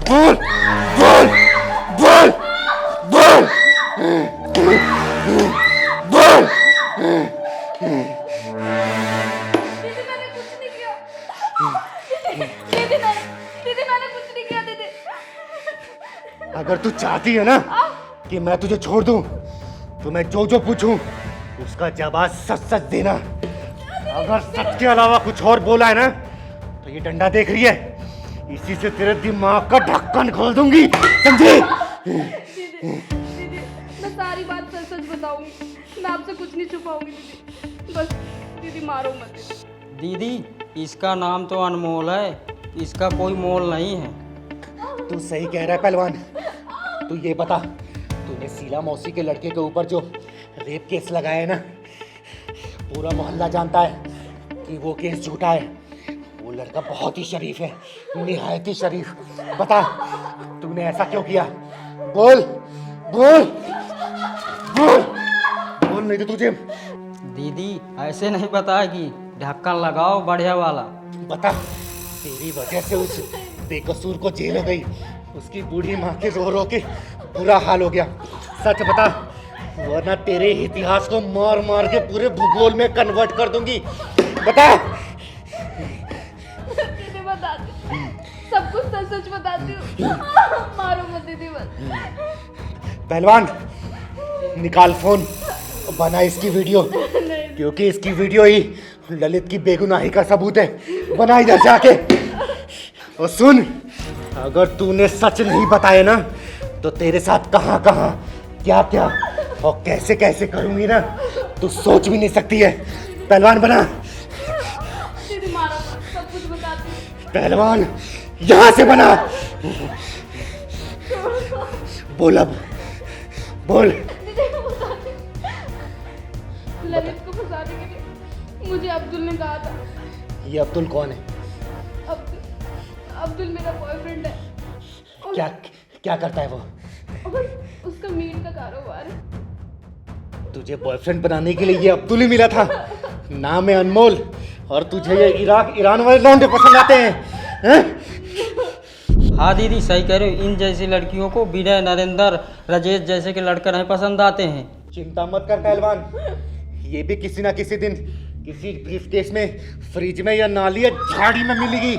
बोल बोल बोल बोल बोल। दीदी मैंने कुछ नहीं किया। दीदी मैंने कुछ नहीं किया दीदी। अगर तू चाहती है ना कि मैं तुझे छोड़ दूं, तो मैं जो जो पूछूं उसका जवाब सच सच देना। अगर सच के अलावा कुछ और बोला है ना, तो ये डंडा देख रही है, इसी से तेरे दिमाग का ढक्कन खोल दूंगी, समझी? दीदी मैं सारी बात सच सच बताऊंगी, मैं आपसे कुछ नहीं छुपाऊंगी दीदी। बस दीदी मारो मत। दीदी इसका नाम तो अनमोल है, इसका कोई मोल नहीं है। तू सही कह रहा है पहलवान। तू ये बता, तूने शीला मौसी के लड़के के ऊपर जो रेप केस लगाया है ना, पूरा मोहल्ला जानता है कि वो केस झूठा है। वो लड़का बहुत ही शरीफ है, निहायत ही शरीफ। बता तूने ऐसा क्यों किया? बोल बोल बोल बोल, नहीं तो तुझे दीदी ऐसे नहीं बताएगी, ढक्कन लगाओ बढ़िया वाला। बता। तेरी वजह से उस बेकसूर को जेल हो गई, उसकी बूढ़ी माँ के रो रो के बुरा हाल हो गया। सच बता, वरना तेरे इतिहास को मार मार के पूरे भूगोल में कन्वर्ट कर दूंगी। बता। दीदी बताती हूँ, सब कुछ सच सच बताती हूँ। मारो मत दीदी बस। पहलवान निकाल फोन, बना इसकी वीडियो, क्योंकि इसकी वीडियो ही ललित की बेगुनाही का सबूत है। बना इधर जाके। और सुन, अगर तूने सच नहीं बताया ना, तो तेरे साथ कहां कहां क्या क्या और कैसे कैसे करूंगी ना, तू सोच भी नहीं सकती है। पहलवान बना। दीदी मारो मत, सब कुछ बताती हूँ। पहलवान यहां से बना। बोल अब, बोल। दीदी को बताती हूँ। ललित को फंसाने के लिए मुझे अब्दुल ने कहा था। ये अब्दुल कौन है? अब्दुल मेरा बॉयफ्रेंड है। और, क्या क्या करता है वो? और उसका मीट का कारोबार है। तुझे बॉयफ्रेंड बनाने के लिए ये अब्दुल ही मिला था। नाम है अनमोल, और तुझे ये इराक ईरान वाले लौंडे पसंद आते हैं? हाँ दीदी सही कह रहे हो, इन जैसी लड़कियों को विनय, नरेंद्र, राजेश जैसे के लड़के नहीं पसंद आते हैं। चिंता मत कर पहलवान, ये भी किसी ना किसी दिन किसी ब्रीफकेस में, फ्रिज में या नाली या झाड़ी में मिलेगी।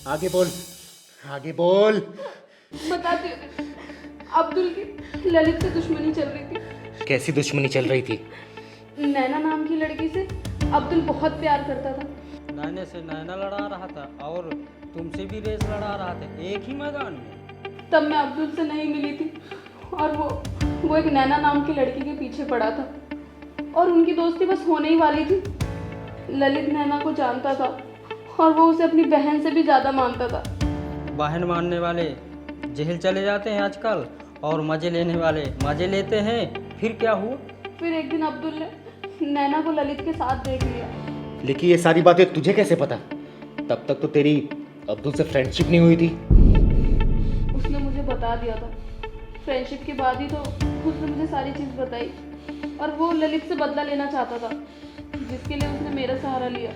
आगे बोल, आगे बोल। बताती हूँ। अब्दुल की ललित से दुश्मनी चल रही थी। कैसी दुश्मनी चल रही थी? नैना नाम की लड़की से अब्दुल बहुत प्यार करता था। नैने से नैना लड़ा रहा था और तुमसे भी रेस लड़ा रहा था एक ही मैदान में। तब मैं अब्दुल से नहीं मिली थी, और वो एक नैना नाम की लड़की के पीछे पड़ा था, और उनकी दोस्ती बस होने ही वाली थी। ललित नैना को जानता था, और वो उसे अपनी बहन से भी ज़्यादा मानता था। बहन मानने वाले जेल चले जाते हैं आजकल, और मजे लेने वाले मजे लेते हैं। फिर क्या हुआ? फिर एक दिन अब्दुल ने नैना को ललित के साथ देख लिया। लेकिन ये सारी बातें तुझे कैसे पता? तब तक तो तेरी अब्दुल से फ्रेंडशिप नहीं हुई थी। उसने मुझे बता दिया था। फ्रेंडशिप के बाद ही तो उसने मुझे सारी चीज़ बताई, और वो ललित से बदला लेना चाहता था, जिसके लिए उसने मेरा सहारा लिया।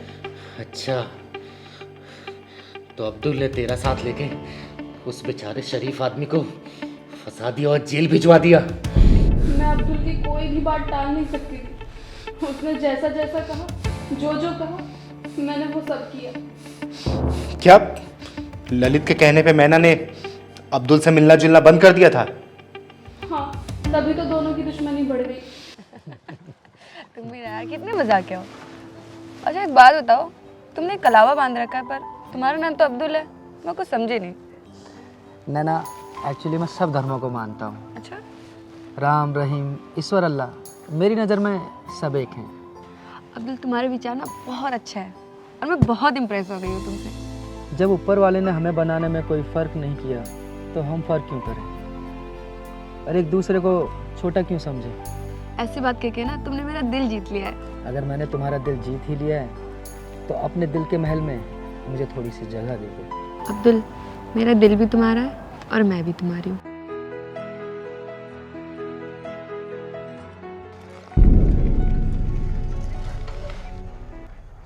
अच्छा, तो अब्दुल ने तेरा साथ लेके उस बेचारे शरीफ आदमी को फंसा दिया और जेल भिजवा दिया। मैं अब्दुल की कोई भी बात टाल नहीं सकती थी। उसने जैसा जैसा कहा, जो जो कहा, मैंने वो सब किया। क्या ललित के कहने पे मैना ने अब्दुल से मिलना जुलना बंद कर दिया था? हाँ, तभी तो दोनों की दुश्मनी बढ़ गई। तुम भी यार कितने मजाक हो। अच्छा एक बात बताओ, तुमने कलावा बांध रखा है पर तुम्हारा नाम तो अब्दुल है, मैं कुछ समझी नहीं। नैना एक्चुअली मैं सब धर्मों को मानता हूँ। अच्छा, राम, रहीम, ईश्वर, अल्लाह, मेरी नज़र में सब एक हैं। अब्दुल तुम्हारे विचार ना बहुत अच्छा है, और मैं बहुत इम्प्रेस हो गई हूँ तुमसे। जब ऊपर वाले ने हमें बनाने में कोई फ़र्क नहीं किया, तो हम फ़र्क क्यों करें और एक दूसरे को छोटा क्यों समझें? ऐसी बात कह के ना तुमने मेरा दिल जीत लिया है। अगर मैंने तुम्हारा दिल जीत ही लिया है, तो अपने दिल के महल में मुझे थोड़ी सी जगह दे दो। अब्दुल, मेरा दिल भी तुम्हारा है और मैं भी तुम्हारी हूँ।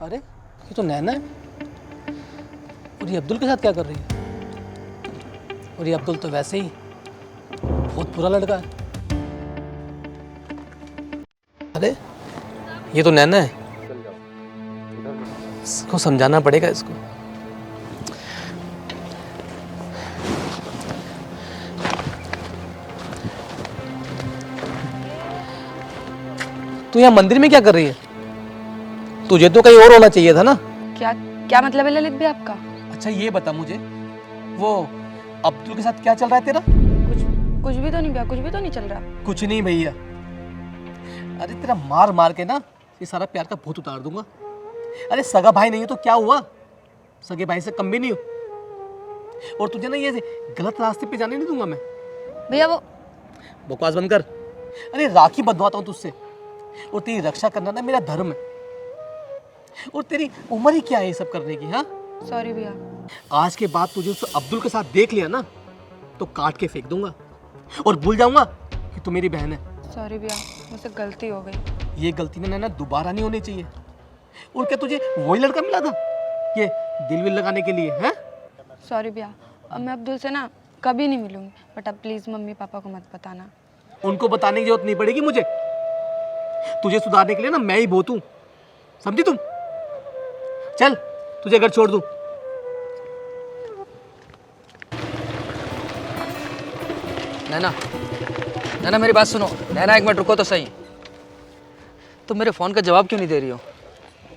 अरे ये तो नैना है, और ये अब्दुल के साथ क्या कर रही है? और ये अब्दुल तो वैसे ही बहुत बुरा लड़का है। अरे ये तो नैना है, इसको समझाना पड़ेगा इसको। तू यहाँ मंदिर में क्या कर रही है? तुझे तो कहीं और होना चाहिए था ना। क्या क्या मतलब है ललित भी आपका? अच्छा ये बता मुझे, वो अब्दुल के साथ क्या चल रहा है तेरा? कुछ भी तो नहीं भैया, कुछ भी तो नहीं चल रहा। कुछ नहीं भैया, अरे तेरा मार मार के ना ये सारा प्यार का भूत उतार दूंगा। अरे सगा भाई नहीं हो तो क्या हुआ, सगे भाई से कम भी नहीं हो। और तुझे ना ये गलत रास्ते पे जाने नहीं दूंगा मैं। भैया वो बकवास बंद कर। अरे राखी बंधवाता हूँ तुझसे, और तेरी रक्षा करना ना मेरा धर्म है। और तेरी उम्र ही क्या है ये सब करने की? हाँ सॉरी भैया। आज के बाद तुझे उस अब्दुल के साथ देख लिया ना तो काट के फेंक दूंगा और भूल जाऊंगा कि तू मेरी बहन है। सॉरी भैया, मुझसे गलती हो गई। ये गलती ना दोबारा नहीं होनी चाहिए। और क्या तुझे वही लड़का मिला था ये दिल विल लगाने के लिए? हैं? सॉरी भैया, अब मैं अब्दुल से ना कभी नहीं मिलूंगी, बट अब प्लीज़ मम्मी पापा को मत बताना। उनको बताने की जरूरत नहीं पड़ेगी मुझे। तुझे सुधारने के लिए ना मैं ही बहुत हूं, समझी तुम? चल तुझे घर छोड़ दूं। नैना, नैना मेरी बात सुनो। नैना एक मिनट रुको तो सही। तुम मेरे फ़ोन का जवाब क्यों नहीं दे रही हो?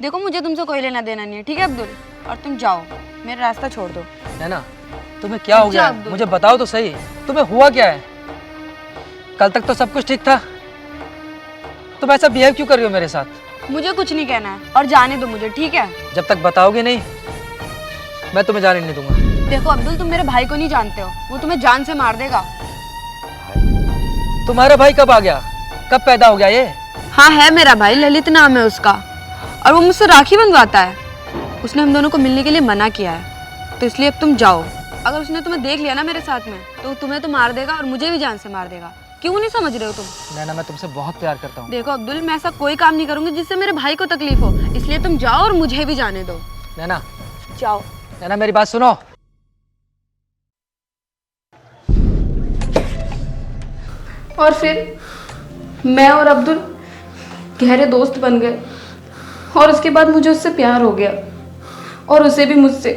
देखो मुझे तुमसे कोई लेना देना नहीं है, ठीक है अब्दुल? और तुम जाओ, मेरा रास्ता छोड़ दो। नैना तुम्हें क्या हो गया है? मुझे बताओ तो सही, तुम्हें हुआ क्या है? कल तक तो सब कुछ ठीक था, तुम ऐसा बिहेव क्यों कर रही हो मेरे साथ? मुझे कुछ नहीं कहना है और जाने दो मुझे, ठीक है? जब तक बताओगे नहीं मैं तुम्हें जाने नहीं दूंगा। देखो अब्दुल, तुम मेरे भाई को नहीं जानते हो, वो तुम्हें जान से मार देगा। तुम्हारा भाई कब आ गया, कब पैदा हो गया ये? हाँ है मेरा भाई, ललित नाम है उसका, और वो मुझसे राखी बंधवाता है। उसने हम दोनों को मिलने के लिए मना किया है, तो इसलिए अब तुम जाओ। अगर उसने तुम्हें देख लिया ना मेरे साथ में तो तुम्हें तो मार देगा और मुझे भी जान से मार देगा। क्यों नहीं समझ रहे हो तुम? नैना मैं तुमसे बहुत प्यार करता हूँ। देखो अब्दुल, मैं ऐसा कोई काम नहीं करूंगी जिससे मेरे भाई को तकलीफ हो, इसलिए तुम जाओ और मुझे भी जाने दो। नैना, जाओ। नैना मेरी बात सुनो। और फिर मैं और अब्दुल गहरे दोस्त बन गए, और उसके बाद मुझे उससे प्यार हो गया और उसे भी मुझसे।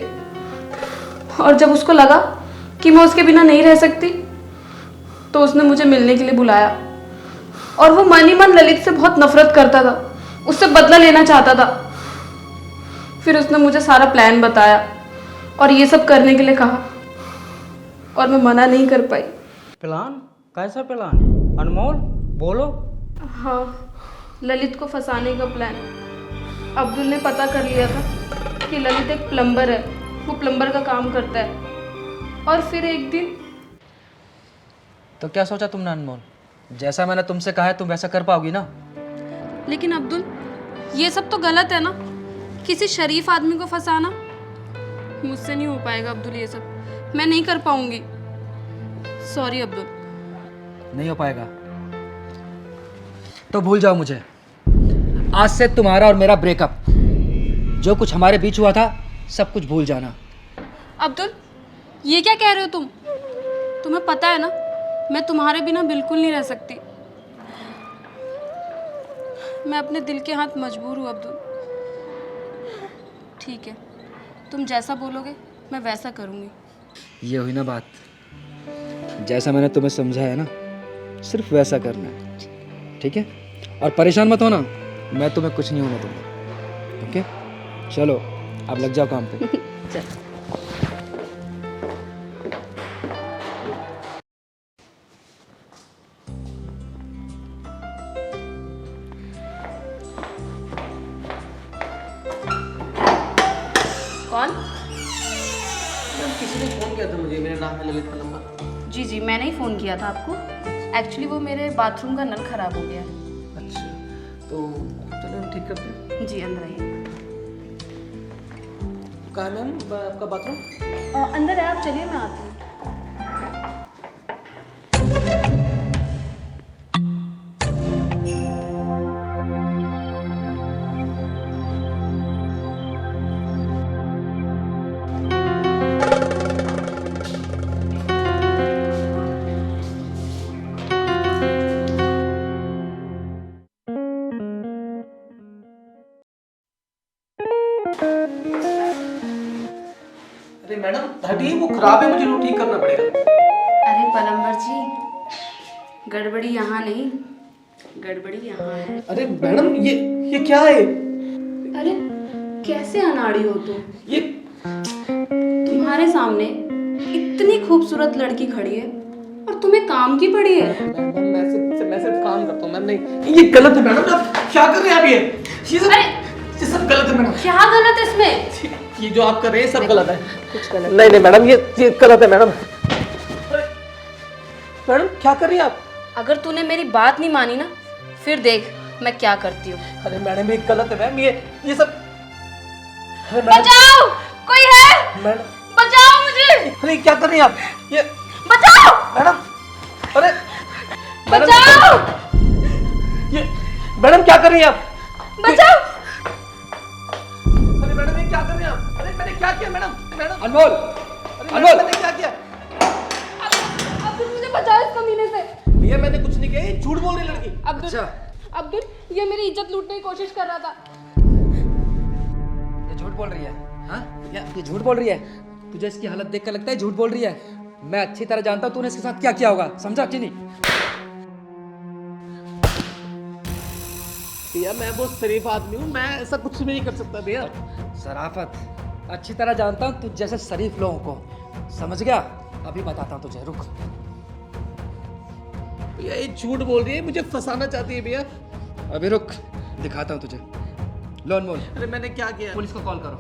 और जब उसको लगा कि मैं उसके बिना नहीं रह सकती तो उसने मुझे मिलने के लिए बुलाया। और वो मन ही मन ललित से बहुत नफरत करता था, उससे बदला लेना चाहता था। फिर उसने मुझे सारा प्लान बताया और ये सब करने के लिए कहा, और मैं मना नहीं कर पाई। प्लान? कैसा प्लान? अनमोल बोलो। हाँ, ललित को फंसाने का प्लान। अब्दुल ने पता कर लिया था कि ललित एक प्लम्बर है, वो प्लम्बर का काम करता है। और फिर एक दिन तो क्या सोचा तुमने अनमोल? जैसा मैंने तुमसे कहा है तुम वैसा कर पाओगी ना? लेकिन अब्दुल, ये सब तो गलत है ना, किसी शरीफ आदमी को फंसाना। मुझसे नहीं हो पाएगा अब्दुल, ये सब मैं नहीं कर पाऊंगी। सॉरी अब्दुल। नहीं हो पाएगा तो भूल जाओ मुझे। आज से तुम्हारा और मेरा ब्रेकअप, जो कुछ हमारे बीच हुआ था सब कुछ भूल जाना। अब्दुल, ये क्या कह रहे हो तुम? तुम्हें पता है ना मैं तुम्हारे बिना बिल्कुल नहीं रह सकती। मैं अपने दिल के हाथ मजबूर हूँ अब्दुल। ठीक है, तुम जैसा बोलोगे मैं वैसा करूँगी। ये हुई ना बात, जैसा मैंने तुम्हें समझाया ना सिर्फ वैसा करना है, ठीक है? और परेशान मत होना, मैं तुम्हें कुछ नहीं होने दूंगा। ओके चलो अब लग जाओ काम पे। चल। कौन? किसी ने फोन किया था मुझे, मेरा नाम है ललित पलम्बर। जी जी, मैंने ही फ़ोन किया था आपको। एक्चुअली वो मेरे बाथरूम का नल ख़राब हो गया है। अच्छा तो चलो ठीक करते हैं। जी अंदर आइए। कहाँ है मैम आपका बाथरूम? अंदर है, आप चलिए मैं आती हूँ। अरे मैडम घड़ी वो खराब है, मुझे वो ठीक करना पड़ेगा। अरे पलम्बर जी, गड़बड़ी यहाँ नहीं, गड़बड़ी यहाँ है। अरे मैडम ये क्या है? अरे कैसे अनाड़ी हो तुम? ये तुम्हारे सामने इतनी खूबसूरत लड़की खड़ी है और तुम्हें काम की पड़ी है। मैं सिर्फ काम करता हूँ मैम। नहीं ये गलत है मैडम, आप क्या कर रहे हैं आप? ये सब गलत है मैडम। क्या गलत है इसमें? ये जो आप कर रहे हैं सब गलत है। कुछ गलत नहीं मैडम, ये गलत है मैडम। मैडम क्या कर रही हैं आप? अगर तूने मेरी बात नहीं मानी ना, फिर देख मैं क्या करती हूँ। अरे मैडम ये गलत है मैम, ये सब। अरे मैडम, बचाओ, कोई है? मैडम बचाओ मुझे, अरे क्या कर रही हैं आप? ये बचाओ, मैडम, अरे मैडम, बचाओ, ये मैडम क्या कर रही हैं आप? बचाओ। अरे मैडम ये क्या कर रही हैं आप? अरे मैंने क्या किया मैडम? मैडम अनमोल, अरे अनमोल! मैंने क्या किया? अब्दुल मुझे बचाओ इस कमीने से। भैया मैंने कुछ नहीं किया, ये झूठ बोल रही लड़की। अब्दुल, अब्दुल ये मेरी इज्जत लूटने की कोशिश कर रहा था। ये झूठ बोल रही है। हाँ, ये झूठ बोल रही है। तुझे इसकी हालत देख कर लगता है झूठ बोल रही है। मैं अच्छी तरह जानता हूँ तूने इसके साथ क्या किया होगा, समझा कि नहीं? भैया मैं बहुत शरीफ आदमी हूँ, मैं ऐसा कुछ भी नहीं कर सकता भैया। शराफत अच्छी तरह जानता हूँ तुझ जैसे शरीफ लोगों को, समझ गया? अभी बताता हूँ तुझे, रुक। भैया ये झूठ बोल रही है, मुझे फंसाना चाहती है भैया। अभी रुक, दिखाता हूँ तुझे। लो अनमोल, अरे मैंने क्या किया? पुलिस को कॉल करो।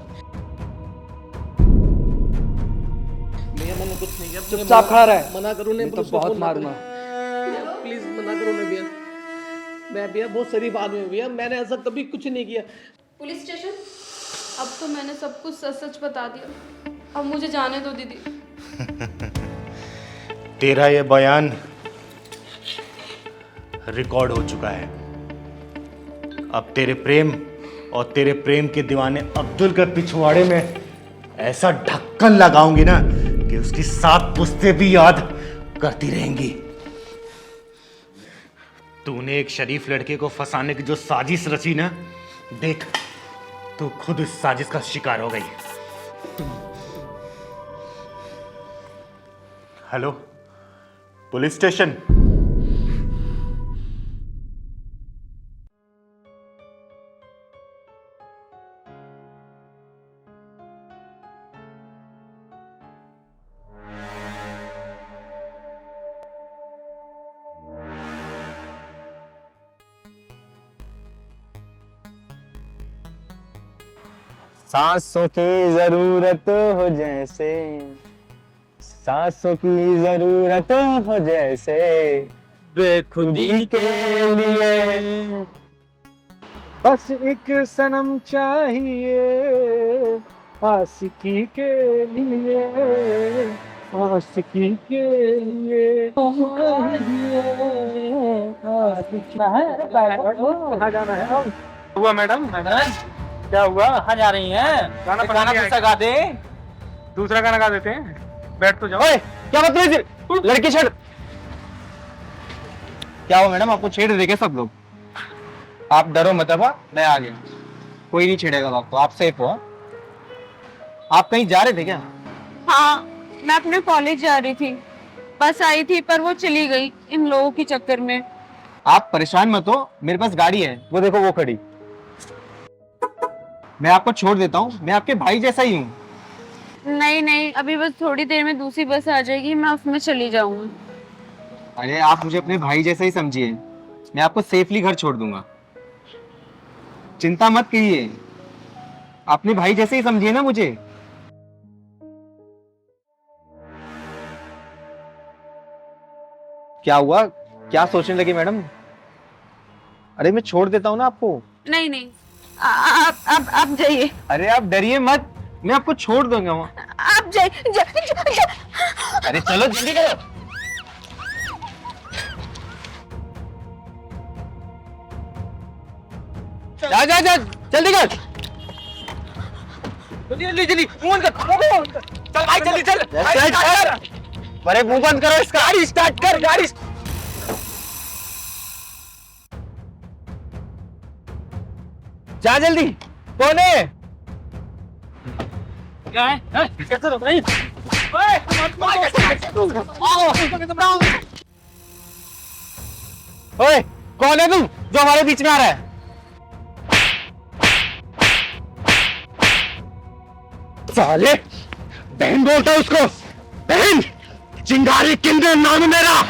भैया मैंने कुछ नहीं किया। चुपचाप खड़ा रहे। मना करो नहीं तो बहुत मारूंगा। प्लीज मना करो ना भैया। मैं भैया बहुत शरीफ आदमी हूँ भैया, मैंने ऐसा कभी कुछ नहीं किया। पुलिस स्टेशन, अब तो मैंने सब कुछ सच सच बता दिया, अब मुझे जाने दो दीदी। तेरा ये बयान रिकॉर्ड हो चुका है। अब तेरे प्रेम और तेरे प्रेम के दीवाने अब्दुल के पिछवाड़े में ऐसा ढक्कन लगाऊंगी ना कि उसकी 7 पुश्तें भी याद करती रहेंगी। तूने एक शरीफ लड़के को फंसाने की जो साजिश रची ना, देख तू खुद इस साजिश का शिकार हो गई। Hello, police station. सांसों की जरूरत हो जैसे, सांसों की जरूरत हो जैसे, बेखुदी के लिए बस एक सनम चाहिए, आशिकी के लिए, आशिकी के लिए। कहाँ जाना है? हुआ मैडम? क्या हुआ? कहाँ जा रही हैं? गाना दूसरा गा दे। दूसरा गाना गा देते हैं, बैठ तो जाओ। ओए, क्या बदतमीज लड़की छेड़। क्या हुआ मैडम, आपको छेड़ देंगे सब लोग? आप डरो मत, अब मैं आ गया, कोई नहीं छेड़ेगा आपको, आप सेफ हो। आप कहीं जा रहे थे क्या? हाँ, मैं अपने कॉलेज जा रही थी, बस आई थी पर वो चली गई इन लोगों के चक्कर में। आप परेशान मत हो, मेरे पास गाड़ी है, वो देखो वो खड़ी। मैं आपको छोड़ देता हूँ, मैं आपके भाई जैसा ही हूँ। नहीं नहीं, अभी बस थोड़ी देर में दूसरी बस आ जाएगी, मैं उसमें चली जाऊंगी। अरे आप मुझे अपने भाई जैसा ही समझिए, मैं आपको सेफली घर छोड़ दूंगा, चिंता मत कीजिए। अपने भाई जैसे ही समझिए ना मुझे। क्या हुआ, क्या सोचने लगे मैडम? अरे मैं छोड़ देता हूँ ना आपको। नहीं नहीं, आप जाइए। अरे आप डरिए मत, मैं आपको छोड़ दूंगा वहाँ। आप जाइए। अरे चलो जल्दी करो। जा जा जा, जल्दी कर, जल्दी जल्दी मुंह बंद कर। चल भाई जल्दी चल। अरे मुंह बंद करो इसका। गाड़ी स्टार्ट कर, गाड़ी। जा जल्दी। कौन है? क्या है? कैसे रोक रही? ओए, ओए, कौन है तू जो हमारे बीच में आ रहा है? साले बहन बोलता है उसको, बहन। चिंगारी किंडर नाम है मेरा,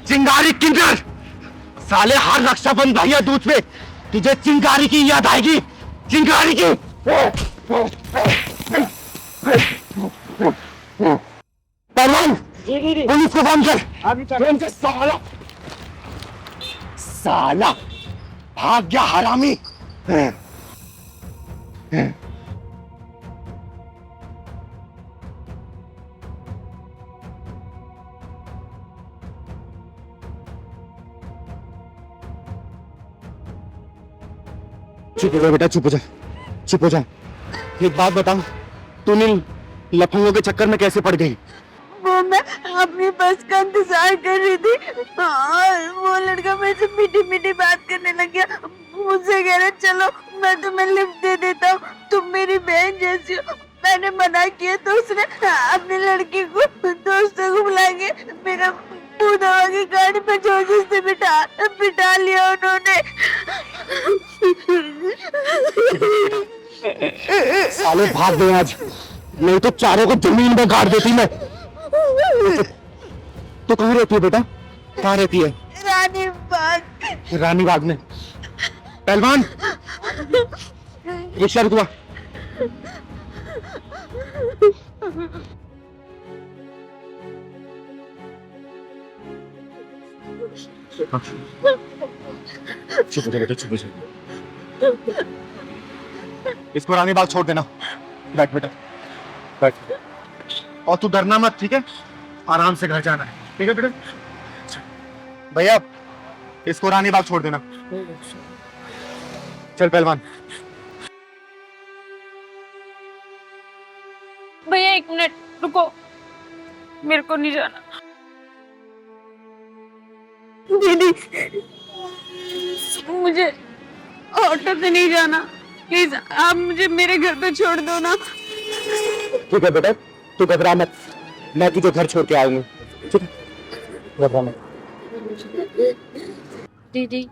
चिंगारी किंडर। साले हर रक्षाबंधन भैया दूज पे तुझे चिंगारी की याद आएगी, चिंगारी की। पहलवान, पुलिस को फोन कर। फोन कर साला, साला भाग गया हरामी। चुप हो जा बेटा, चुप हो जा, चुप हो जा। एक बात बताओ, तूने इन लफंगों के चक्कर में कैसे पड़ गई? वो मैं अपनी बस का इंतजार कर रही थी और वो लड़का मेरे से मीठी मीठी बात करने लग गया। मुझसे कह रहा चलो मैं तुम्हें लिफ्ट दे देता हूँ, तुम मेरी बहन जैसी हो। मैंने मना किया तो उसने अपनी लड़की को दोस्तों को बुला के मेरा मुंह दबा के गाड़ी पे जोर से बिठा लिया उन्होंने। साले भाग गए आज, नहीं तो चारों को जमीन में गाड़ देती मैं। तो कहाँ रहती है बेटा, कहाँ रहती है? रानी बाग। रानी बाग में। पहलवान, एक शर्त हुआ। चुप हो जा बेटा, चुप हो जा। इसको रानी बाग छोड़ देना। बैठ बेटा, बैठ। और तू डरना मत, ठीक है? आराम से घर जाना है, ठीक है बेटा? भैया, इसको रानी बाग छोड़ देना। चल पहलवान। भैया 1 मिनट रुको, मेरे को नहीं जाना। दीदी मुझे ऑटो से नहीं जाना, प्लीज आप मुझे मेरे घर पे छोड़ दो ना। ठीक है बेटा, तू घबरा मत, मैं तुझे घर छोड़ के आऊंगी, ठीक है? घबरा मत। दीदी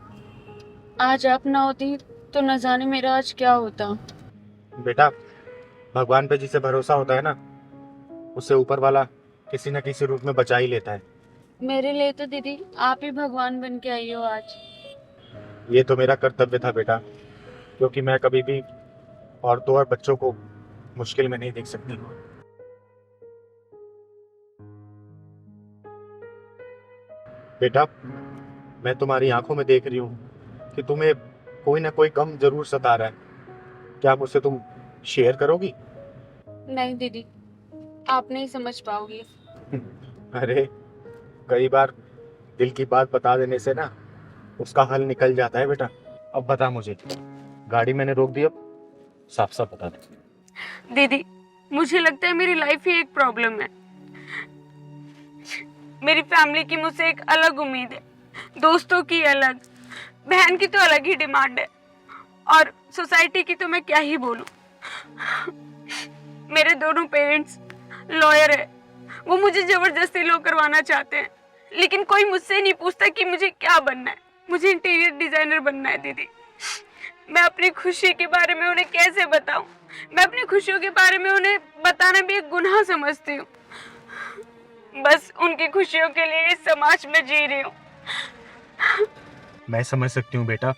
आज आप ना होती तो न जाने मेरा आज क्या होता। बेटा, भगवान पे जिसे भरोसा होता है ना, उससे ऊपर वाला किसी न किसी रूप में बचा ही लेता है। मेरे लिए तो दीदी आप ही भगवान बन के आई हो आज। ये तो मेरा कर्तव्य था बेटा, क्योंकि मैं कभी भी औरतों और बच्चों को मुश्किल में नहीं देख सकती। बेटा, मैं तुम्हारी आंखों में देख रही हूँ कि तुम्हें कोई ना कोई गम जरूर सता रहा है। क्या मुझसे तुम शेयर करोगी? नहीं दीदी, आप नहीं समझ पाओगी। अरे, कई बार दिल की बात बता देने से ना उसका हल निकल जाता है बेटा। अब बता मुझे, गाड़ी मैंने रोक दी, अब साफ साफ बता दे। दीदी मुझे लगता है मेरी लाइफ ही एक प्रॉब्लम है। मेरी फैमिली की मुझसे एक अलग उम्मीद है, दोस्तों की अलग, बहन की तो अलग ही डिमांड है, और सोसाइटी की तो मैं क्या ही बोलूं। मेरे दोनों पेरेंट्स लॉयर है, वो मुझे जबरदस्ती लॉ करवाना चाहते हैं, लेकिन कोई मुझसे नहीं पूछता कि मुझे क्या बनना है। मुझे इंटीरियर डिजाइनर बनना है दीदी। मैं अपनी खुशी के बारे में उन्हें कैसे बताऊं? मैं अपनी खुशियों के बारे में उन्हें बताना भी एक गुनाह समझती हूँ। बस उनकी खुशियों के लिए इस समाज में जी रही हूँ। मैं समझ सकती हूँ बेटा,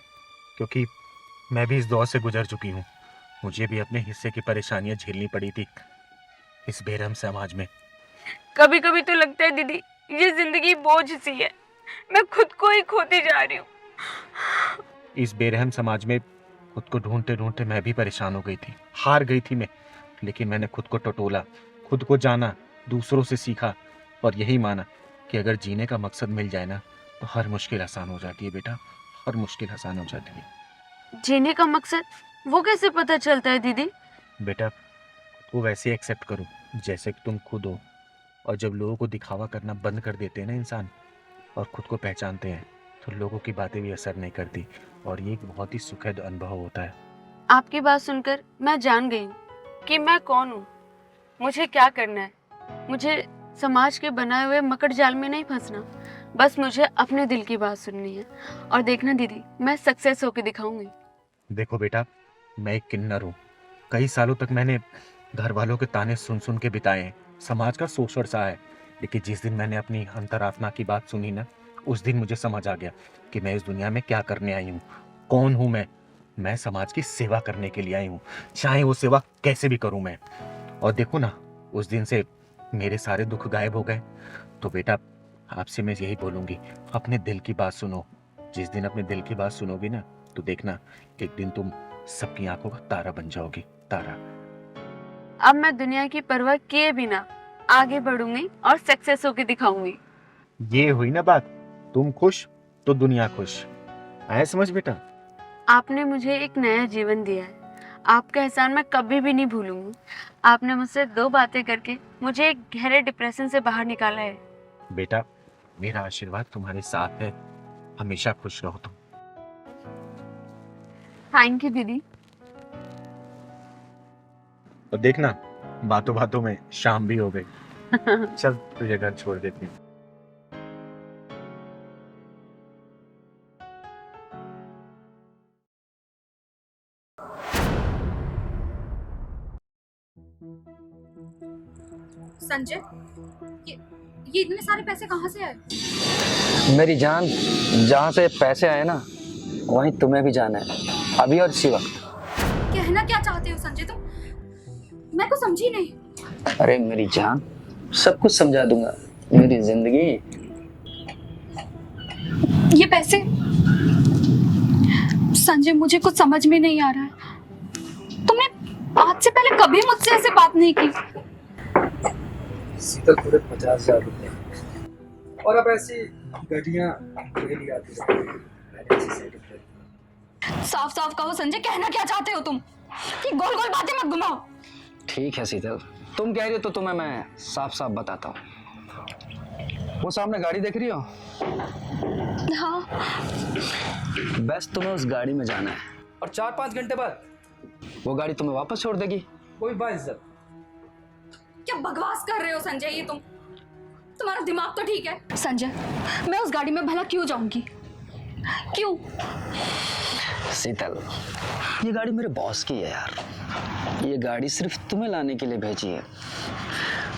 क्योंकि मैं भी इस दौर से गुजर चुकी हूँ। मुझे भी अपने हिस्से की परेशानियां झेलनी पड़ी थी इस बेरहम समाज में। कभी कभी तो लगता है दीदी ये जिंदगी बोझ सी है, मैं खुद को ही खोती जा रही हूँ। इस बेरहम समाज में खुद को ढूंढते ढूंढते मैं भी परेशान हो गई थी, हार गई थी मैं। लेकिन मैंने खुद को टटोला, खुद को जाना, दूसरों से सीखा और यही माना कि अगर जीने का मकसद मिल जाए ना तो हर मुश्किल आसान हो जाती है बेटा, हर मुश्किल आसान हो जाती है। जीने का मकसद वो कैसे पता चलता है दीदी? बेटा, वो वैसे एक्सेप्ट करो जैसे कि तुम खुद हो, और जब लोगों को दिखावा करना बंद कर देते हैं ना इंसान, और खुद को पहचानते हैं, तो लोगों की बातें भी असर नहीं करती, और ये एक बहुत ही सुखद अनुभव होता है। आपकी बात सुनकर मैं जान गई हूँ कि मैं कौन हूँ। मुझे क्या करना है? मुझे समाज के बनाए हुए मकड़ जाल में नहीं फंसना, बस मुझे अपने दिल की बात सुननी है। और देखना दीदी, मैं सक्सेस होके दिखाऊंगी। देखो बेटा, मैं एक किन्नर हूँ। कई सालों तक मैंने घर वालों के ताने सुन सुन के बिताए हैं, समाज का शोषण सहा है। लेकिन जिस दिन मैंने अपनी अंतरात्मा की बात सुनी ना, उस दिन मुझे समझ आ गया कि मैं इस दुनिया में क्या करने आई हूँ, कौन हूँ मैं समाज की सेवा करने के लिए आई हूँ, चाहे वो सेवा कैसे भी करूँ मैं। और देखो ना, उस दिन से मेरे सारे दुख गायब हो गए। तो बेटा, आपसे मैं यही बोलूँगी, अपने दिल की बात सुनो। जिस दिन अपने दिल की बात सुनोगी ना, तो देखना एक दिन तुम सबकी आंखों का तारा बन जाओगी, तारा। अब मैं दुनिया की परवाह किए बिना आगे बढ़ूंगी और सक्सेस होके दिखाऊंगी। ये हुई ना बात, तुम खुश तो दुनिया खुश। आया समझ बेटा? आपने मुझे एक नया जीवन दिया है, आपका एहसान मैं कभी भी नहीं भूलूंगी। आपने मुझसे 2 बातें करके मुझे एक गहरे डिप्रेशन से बाहर निकाला है। बेटा, मेरा आशीर्वाद तुम्हारे साथ है, हमेशा खुश रहो तुम। थैंक यू दीदी। और देखना, बातों बातों में शाम भी हो गई। चल तुझे घर छोड़ देती हूँ। संजय, ये इतने सारे पैसे कहाँ से आए? मेरी जान, जहाँ से पैसे आए ना, वहीं तुम्हें भी जाना है, अभी और इसी वक्त। कहना क्या चाहते हो संजय तुम? मैं कुछ समझी नहीं। अरे मेरी जान, सब कुछ समझा दूंगा। मेरी जिंदगी। ये पैसे संजय, मुझे कुछ समझ में नहीं आ रहा है। तुमने आज से पहले कभी मुझसे ऐसे बात नहीं की। शीतल, पूरे 50,000 रुपए और अब ऐसी घटिया डेली आती है। साफ साफ कहो संजय, कहना क्या चाहते हो तुम? कि गोल गोल बातें मत घुमाओ। ठीक है शीतल, तुम कह रही हो तो तुम्हें मैं साफ साफ बताता हूँ। वो सामने गाड़ी देख रही हो? हाँ। बस तुम्हें उस गाड़ी में जाना है और 4-5 घंटे बाद वो गाड़ी तुम्हें वापस छोड़ देगी, कोई बाइज्जत। क्या बकवास कर रहे हो संजय? ये तुम्हारा दिमाग तो ठीक है? संजय, मैं उस गाड़ी में भला क्यों जाऊंगी? क्यों? शीतल, ये गाड़ी मेरे बॉस की है यार। ये गाड़ी सिर्फ तुम्हें लाने के लिए भेजी है।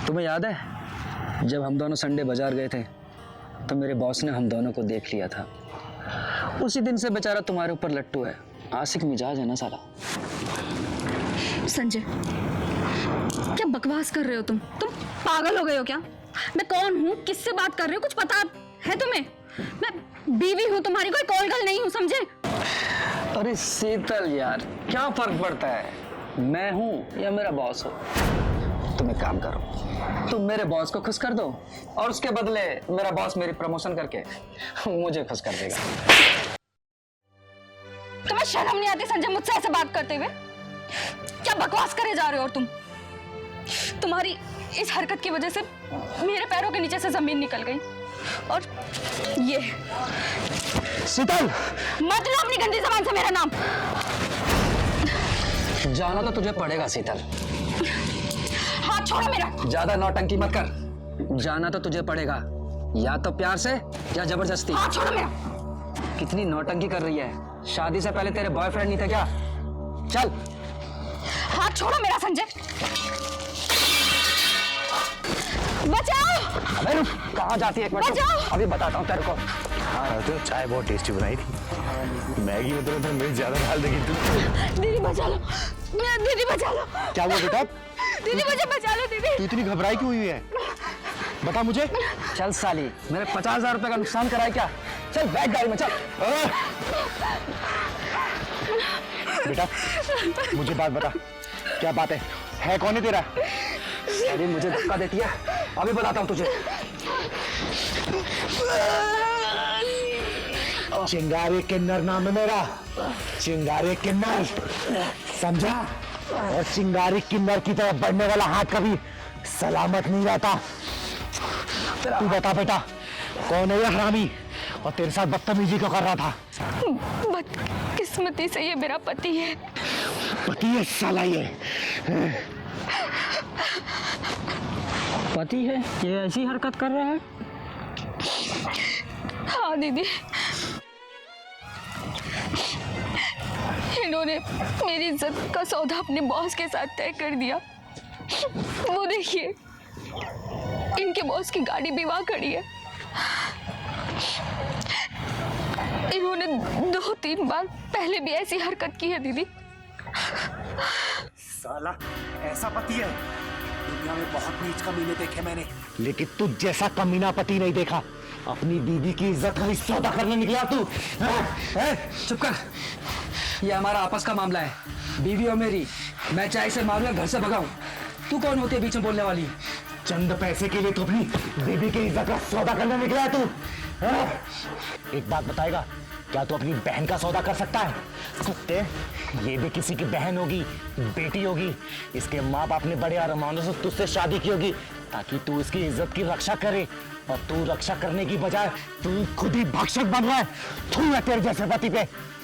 तुम्हें याद है जब हम दोनों संडे बाजार गए थे तो मेरे बॉस ने हम दोनों को देख लिया था। उसी दिन से बेचारा तुम्हारे ऊपर लट्टू है। आशिक मिजाज है ना साला। संजय, क्या बकवास कर रहे हो तुम पागल हो गए हो क्या? मैं कौन हूँ, किससे बात कर रहे हो, कुछ पता है तुम्हें? मैं बीवी हूँ तुम्हारी, कोई कॉलगर्ल नहीं हूँ, समझे? अरे शीतल यार, क्या फर्क पड़ता है मैं हूँ या मेरा बॉस हो? तुम एक काम करो, तुम मेरे बॉस को खुश कर दो और उसके बदले मेरा बॉस मेरी प्रमोशन करके मुझे खुश कर देगा। तुम्हें शर्म नहीं आती संजय मुझसे ऐसे बात करते हुए? क्या बकवास करे जा रहे हो? और तुम्हारी इस हरकत की वजह से मेरे पैरों के नीचे से जमीन निकल गई। और ये शीतल, मत लो अपनी गंदी जबान से मेरा नाम। जाना तो तुझे पड़ेगा शीतल। हाथ छोड़ो मेरा। ज्यादा नौटंकी मत कर। जाना तो तुझे पड़ेगा, या तो प्यार से या जबरदस्ती। हाथ छोड़ो मेरा। कितनी नौटंकी कर रही है? शादी से पहले तेरे बॉयफ्रेंड नहीं थे क्या? चल। हाथ छोड़ो मेरा संजय। बचाओ। अबे रुक, कहाँ जाती है? एक मिनट, अभी बताता हूँ तेरे को। हाँ, तो चाय बहुत टेस्टी बनाई थी। मैगी में तो मिर्च ज्यादा डाल देगी तू। दीदी बचा लो, दीदी बचा लो। क्या हुआ बेटा? दीदी मुझे बचा लो दीदी। तू इतनी घबराई क्यों हुई है? बता मुझे। चल साली, मेरे 50,000 रुपए का नुकसान कराए क्या? चल बैठ गाड़ी में, चल। बेटा मुझे बात बता, क्या बात है कौन है तेरा? अरे मुझे धक्का देती है, अभी बताता हूँ तुझे। चिंगारी किन्नर नाम है मेरा, चिंगारी किन्नर, समझा? और चिंगारी किन्नर की तरफ बढ़ने वाला हाथ कभी सलामत नहीं रहता। तू बता बेटा, कौन है ये हरामी और तेरे साथ बदतमीजी क्यों कर रहा था? बदकिस्मती से ये मेरा पति है। पति है साला ये? पति है ये ऐसी हरकत कर रहा है? हाँ दीदी, इन्होंने मेरी इज्जत का सौदा अपने बॉस के साथ तय कर दिया। वो देखिए, इनके बॉस की गाड़ी भी वहाँ खड़ी है। इन्होंने 2-3 बार पहले भी ऐसी हरकत की है दीदी। साला ऐसा पति है दुनिया में बहुत नीच कमीने देखे मैंने, लेकिन तू जैसा कमीना पति नहीं देखा। अपनी बीवी की इज्जत का सौदा करने निकला तू। चुप कर, ये हमारा आपस का मामला है, बीवी और मेरी। मैं चाहे इसे मारूं या घर से भगाऊं, तू कौन होती है बीच में बोलने वाली? चंद पैसे के लिए तू अपनी बीवी की इज्जत का सौदा करने निकला है तू। एक बात बताएगा, क्या तू अपनी बहन का सौदा कर सकता है? कुत्ते, ये भी किसी की बहन होगी, बेटी होगी। इसके माँ बाप ने बड़े अरमानों से तुझसे शादी की होगी ताकि तू इसकी इज्जत की रक्षा करे, और तू रक्षा करने की बजाय तू खुद ही भक्षक बन रहा है। तू है तेरे जैसे पति पे,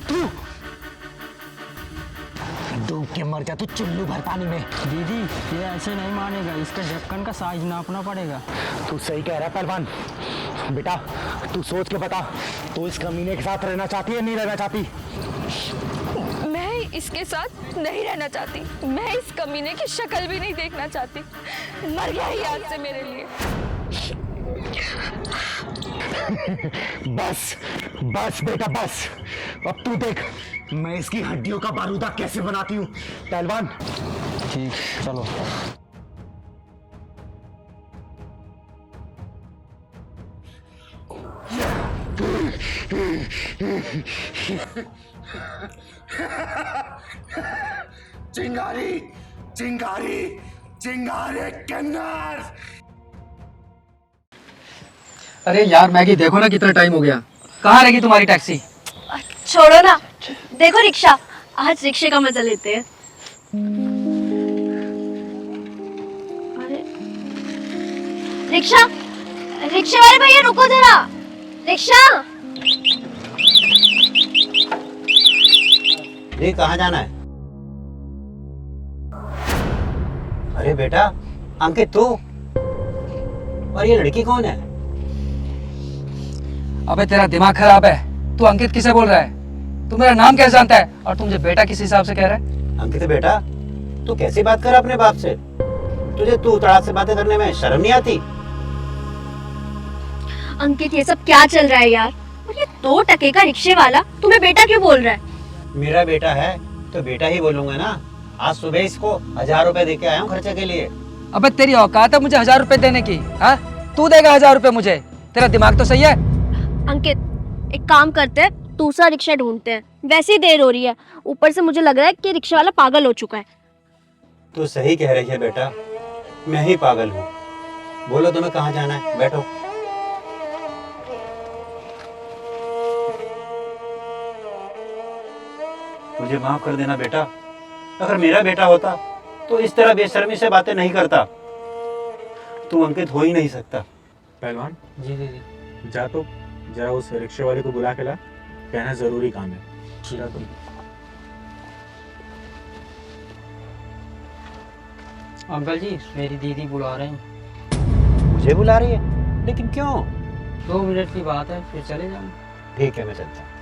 तू डूब के मर जा तू चुल्लू भर पानी में। दीदी ये ऐसे नहीं मानेगा, इसका ढक्कन का साइज नापना पड़ेगा। तू सही कह रहा है पहलवान। बेटा तू सोच के बता, तू इस कमीने के साथ रहना चाहती है नहीं रहना चाहती? मैं इसके साथ नहीं रहना चाहती। मैं इस कमीने की शक्ल भी नहीं देखना चाहती। मर गया ही आज से मेरे लिए। बस बस बेटा बस, अब तू देख मैं इसकी हड्डियों का बारूदा कैसे बनाती हूँ। पहलवान ठीक, चलो। चिंगारी चिंगारी चिंगारे किन्नर। अरे यार मैगी, देखो ना कितना टाइम हो गया, कहाँ रहेगी तुम्हारी टैक्सी? छोड़ो ना, देखो रिक्शा, आज रिक्शे का मजा लेते हैं। अरे रिक्शा, रिक्शे वाले भैया रुको जरा। रिक्शा, ये कहाँ जाना है? अरे बेटा अंकित, तू? और ये लड़की कौन है? अबे तेरा दिमाग खराब है, तू अंकित किसे बोल रहा है? तू मेरा नाम कैसे जानता है और तू मुझे बेटा किस हिसाब से कह रहा है? अंकित बेटा, तू कैसी बात कर रहा अपने बाप से? तुझे तू तड़ाक से बातें करने में शर्म नहीं आती? अंकित ये सब क्या चल रहा है यार? और ये 2 टके का रिक्शे वाला तुम्हें बेटा क्यों बोल रहा है? मेरा बेटा है तो बेटा ही बोलूंगा ना। आज सुबह इसको 1000 रुपए दे के आया हूँ खर्चे के लिए। अबे तेरी औकात है मुझे 1000 रुपए देने की? हाँ, तू देगा 1000 रुपए मुझे? तेरा दिमाग तो सही है? अंकित एक काम करते हैं, दूसरा रिक्शा ढूंढते हैं, वैसे ही देर हो रही है। ऊपर से मुझे लग रहा है कि रिक्शा वाला पागल हो चुका है। तू सही कह रही है बेटा, मैं ही पागल हूँ। बोलो तुम्हें कहाँ जाना है, बैठो। मुझे माफ कर देना बेटा, अगर मेरा बेटा होता तो इस तरह बेशर्मी से बातें नहीं करता। तू अंकित हो ही नहीं सकता। पहलवान जी दीदी। जा तो जरा उस रिक्शे वाले को बुला के ला, कहना जरूरी काम है। अंकल जी मेरी दीदी बुला रहे हैं। मुझे बुला रही है? लेकिन क्यों? 2 मिनट की बात है, फिर चले जाऊँ। ठीक है मैं चलता हूँ।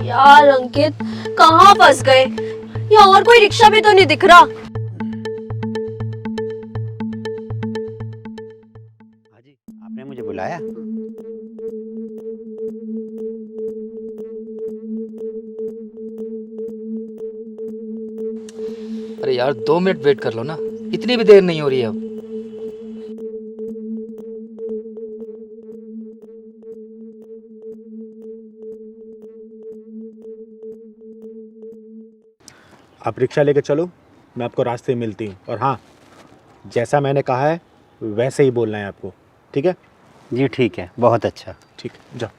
यार अंकित कहाँ फंस गए? यहाँ और कोई रिक्शा भी तो नहीं दिख रहा। हाजी, आपने मुझे बुलाया? अरे यार 2 मिनट वेट कर लो ना, इतनी भी देर नहीं हो रही है अब। आप रिक्शा लेके चलो, मैं आपको रास्ते में मिलती हूँ। और हाँ, जैसा मैंने कहा है वैसे ही बोलना है आपको, ठीक है? जी ठीक है, बहुत अच्छा। ठीक है, जाओ।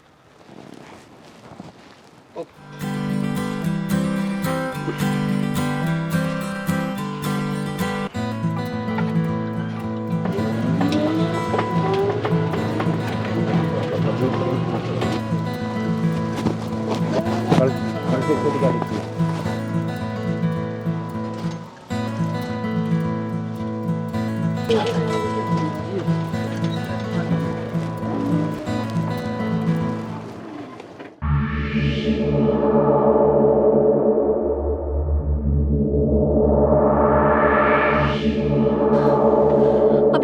कल से खुद गाड़ी की अब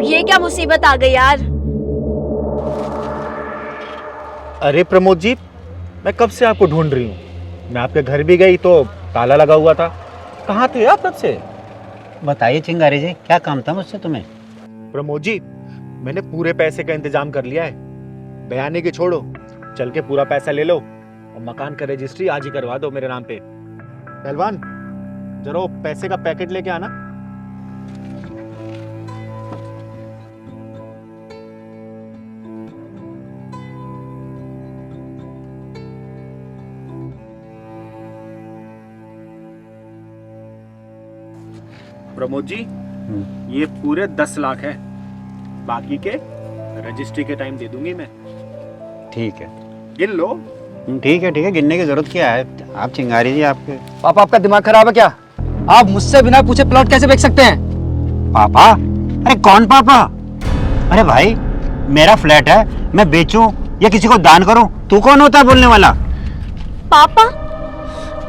ये क्या मुसीबत आ गई यार। अरे प्रमोद जी, मैं कब से आपको ढूंढ रही हूँ। मैं आपके घर भी गई तो ताला लगा हुआ था। कहाँ थे आप तब से? बताइए चिंगारी जी, क्या काम था मुझसे तुम्हें? प्रमोद जी, मैंने पूरे पैसे का इंतजाम कर लिया है। बयानी के छोड़ो, चल के पूरा पैसा ले लो और मकान का रजिस्ट्री आज ही करवा दो मेरे नाम पे। पहलवान, जरा वो पैसे का पैकेट लेके आना। प्रमोद जी, ये पूरे 10 लाख है। बाकी के रजिस्ट्री के टाइम दे दूंगी मैं। ठीक है, गिन लो। ठीक है, ठीक है, गिनने की जरूरत क्या है? आप चिंगारी जी आपके पापा आपका दिमाग खराब है क्या? आप मुझसे बिना पूछे प्लॉट कैसे बेच सकते हैं? पापा? अरे कौन पापा? अरे भाई, मेरा फ्लैट है, मैं बेचूं या किसी को दान करूं, तू कौन होता है बोलने वाला? पापा,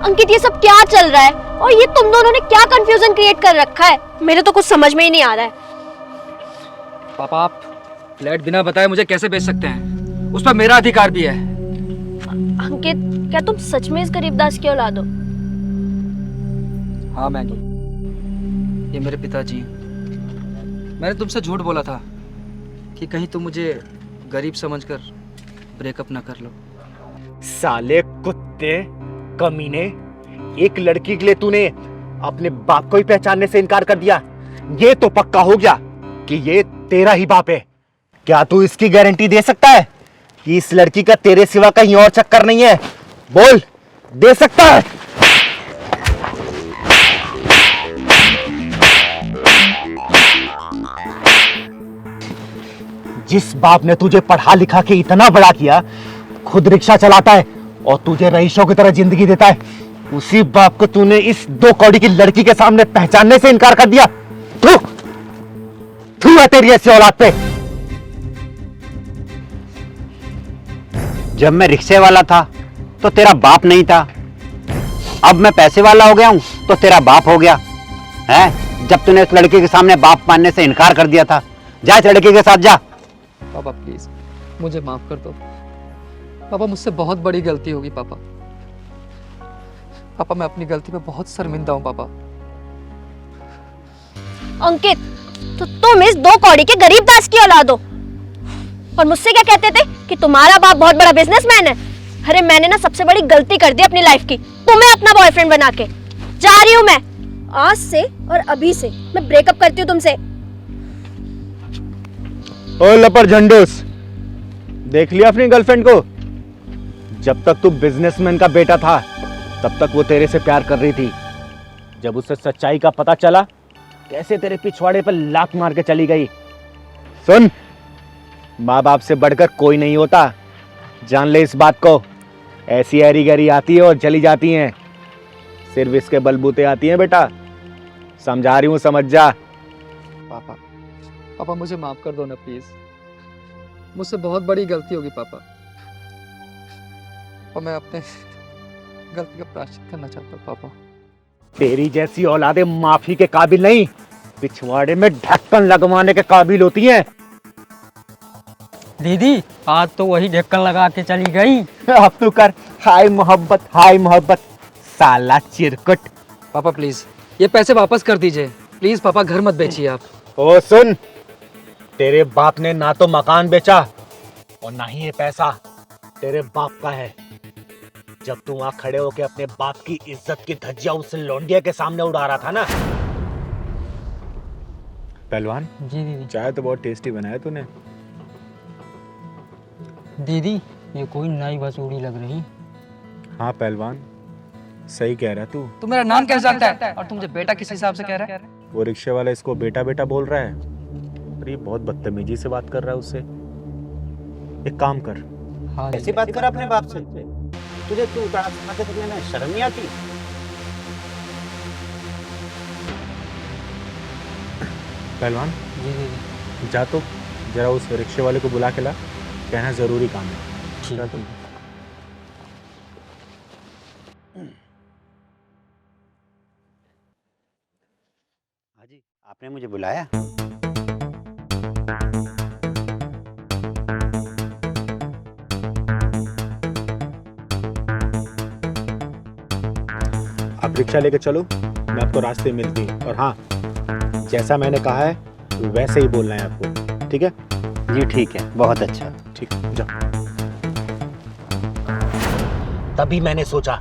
अंकित ये सब क्या चल रहा है और ये तुम दोनों ने क्या कंफ्यूजन क्रिएट कर रखा है? मेरे तो कुछ समझ में ही नहीं आ रहा है। पापा आप फ्लैट बिना बताए मुझे कैसे बेच सकते हैं? उस पर मेरा अधिकार भी है। अंकित, क्या तुम सच में इस गरीबदास की औलाद हो? हाँ मैगी, ये मेरे पिताजी। मैंने तुमसे झूठ बोला था कि कहीं तुम मुझे गरीब समझकर ब्रेकअप ना कर लो। साले कुत्ते, कमीने, एक लड़की के लिए तूने अपने बाप को ही पहचानने से इनकार कर दिया। ये तो पक्का हो गया कि ये तेरा ही बाप है। क्या तू इसकी गारंटी दे सकता है कि इस लड़की का तेरे सिवा कहीं और चक्कर नहीं है? बोल, दे सकता है? जिस बाप ने तुझे पढ़ा लिखा के इतना बड़ा किया, खुद रिक्शा चलाता है और तुझे रईसों की तरह जिंदगी देता है, उसी बाप को तूने इस 2 कौड़ी की लड़की के सामने पहचानने से इनकार कर दिया। थू है तेरी ऐसी औलाद पे। जब मैं रिक्शे वाला था तो तेरा बाप नहीं था, अब मैं पैसे वाला हो गया हूं तो तेरा बाप हो गया है? जब तूने उस लड़की के सामने बाप मानने से इनकार कर दिया था, जा इस लड़की के साथ जा। पापा प्लीज मुझे माफ कर दो। पापा मुझसे बहुत बड़ी गलती होगी पापा। पापा मैं अपनी गलती पे बहुत शर्मिंदा हूँ पापा। अंकित, तो तुम इस 2 कौड़ी के गरीबदास की औलाद हो और मुझसे क्या कहते थे कि तुम्हारा बाप बहुत बड़ा बिजनेसमैन है। अरे मैंने ना सबसे बड़ी गलती कर दी अपनी लाइफ की, तुम्हें अपना बॉयफ्रेंड बना के। जा रही हूँ मैं, आज से और अभी से मैं ब्रेकअप करती हूँ तुमसे। ओ लपर झंडूस, देख लिया अपनी गर्लफ्रेंड को? जब तक तू बिजनेसमैन का बेटा था तब तक वो तेरे से प्यार कर रही थी। जब उसे सच्चाई का पता चला, कैसे तेरे पिछवाड़े पर लात मार के चली गई। सुन, माँ बाप से बढ़कर कोई नहीं होता, जान ले इस बात को। ऐसी हरी गरी आती है और चली जाती हैं, सिर्फ इसके बलबूते आती हैं बेटा। समझा रही हूँ, समझ जा। पापा पापा मुझे माफ कर दो ना प्लीज। मुझसे बहुत बड़ी गलती होगी पापा और मैं अपने गलती का प्रायश्चित करना चाहता हूँ पापा। तेरी जैसी औलादे माफी के काबिल नहीं, पिछवाड़े में ढक्कन लगवाने के काबिल होती हैं। दीदी आज तो वही ढक्कन लगा के चली गई। अब तू कर हाय मोहब्बत, हाय मोहब्बत, साला चिरकुट। पापा प्लीज ये पैसे वापस कर दीजिए प्लीज। पापा घर मत बेचिए आप। ओ सुन, तेरे बाप ने ना तो मकान बेचा और ना ही ये पैसा तेरे बाप का है। जब तू वहां खड़े होके अपने बाप की इज्जत की धज्जियां उस लौंडिया के सामने उड़ा रहा था ना। पहलवान जी दीदी। चाय तो बहुत टेस्टी बनाया तूने। दीदी ये कोई नई बसूड़ी लग रही। हाँ पहलवान, सही कह रहा तू। तू मेरा नाम कैसे जानता है और तुम मुझे बेटा किस हिसाब से कह रहा है? वो रिक्शे वाला इसको बेटा बेटा बोल रहा है और ये बहुत बदतमीजी से बात कर रहा है उससे। एक काम कर। हाँ ऐसी बात कर अपने बाप से। तुझे तू बातें करने में शर्म नहीं आती? पहलवान जी दीदी। जा तो जरा उस रिक्शे वाले को बुला के ला, कहना ज़रूरी काम है। ठीक जा है। तो। हाजी, आपने मुझे बुलाया? आप रिक्शा लेके चलो, मैं आपको रास्ते में मिलती हूँ। और हाँ, जैसा मैंने कहा है वैसे ही बोलना है आपको, ठीक है? जी ठीक है, बहुत अच्छा। ठीक, जाओ। तभी मैंने सोचा